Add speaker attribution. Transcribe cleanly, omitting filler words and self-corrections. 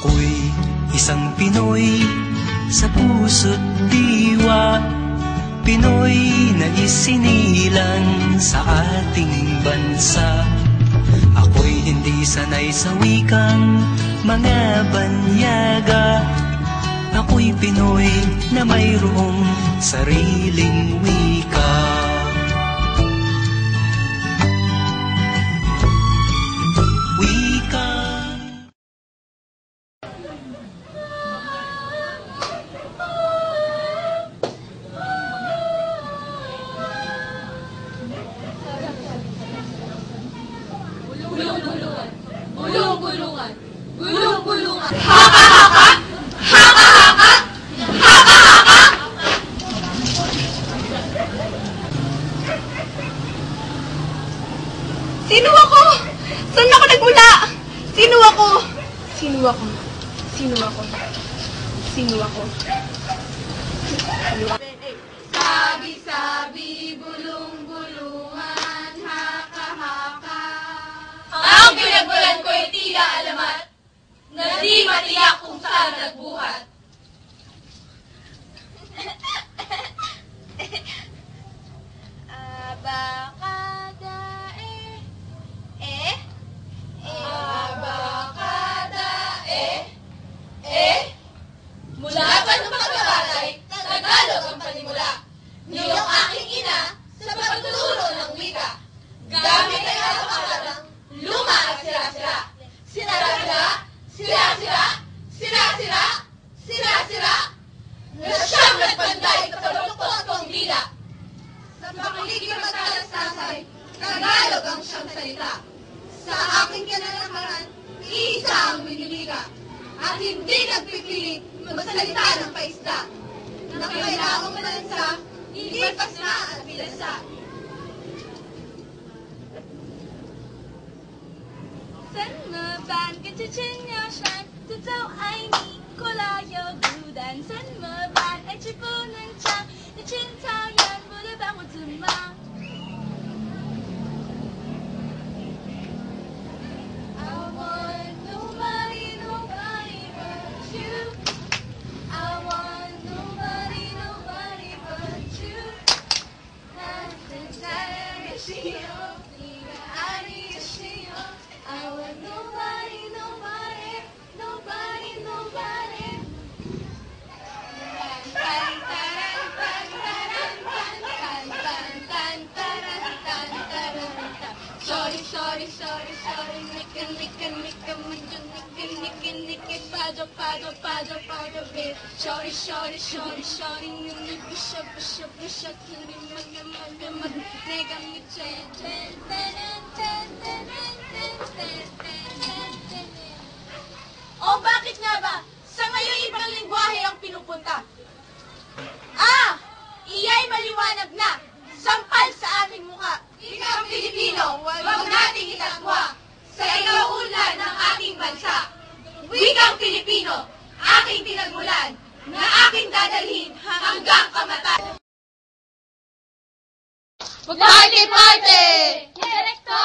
Speaker 1: Ako'y isang Pinoy sa puso't diwa, Pinoy na isinilang sa ating bansa. Ako'y hindi sanay sa wikang mga banyaga, ako'y Pinoy na mayroong sariling wika.
Speaker 2: Gulong-gulungan, gulong-gulungan, haka-haka, haka-haka, haka-haka.
Speaker 3: Sino ako? Saan ako nagmula? Sino ako? Sino ako? Sino ako? Sino ako? Sino ako?
Speaker 2: Sabi-sabi, bulong-bulungan, haka-haka. Ang pinagmulan ko'y tila alamat, na di matiyak kung saan nagbuhat.
Speaker 3: Abakada
Speaker 2: Abakada mula pa ng pag-aaral, Tagalog ang panimula. Niyong aking ina sa pagtuturo ng wika. Gamit ay abakadang luma at sira-sira. Sira-sira, sira-sira, sira-sira, sira-sira. Na siyang nagpanday kapalukot kong dila. Sa pakilig na magkalasasay, Tagalog ang siyang salita. Sa aking kinalamaran, isa ang miniliga. At hindi nagpipilit magsalita ng paisda. Na kailangang malansa, ilipas na at bilasa.
Speaker 3: 怎么办？跟着陈鸟山，这早爱你，苦辣又孤单。怎么办？爱吃不能尝，那青草原不能帮我怎么？ Shorty, shorty, shorty, 눈이 부셔, 둘이 mag, 내가 미쳐,
Speaker 2: O bakit nga ba? Sa ngayon ibang lingwahe ang pinupunta. Iya'y maliwanag na. Sampal sa ating mukha. Ikang Pilipino, wag nating itatwa. Sa ikauunlad ng ating bansa. Wikang Pilipino, aking pinagmulan, na aking dadalhin hanggang kamatayan.
Speaker 3: Party! Party! Director!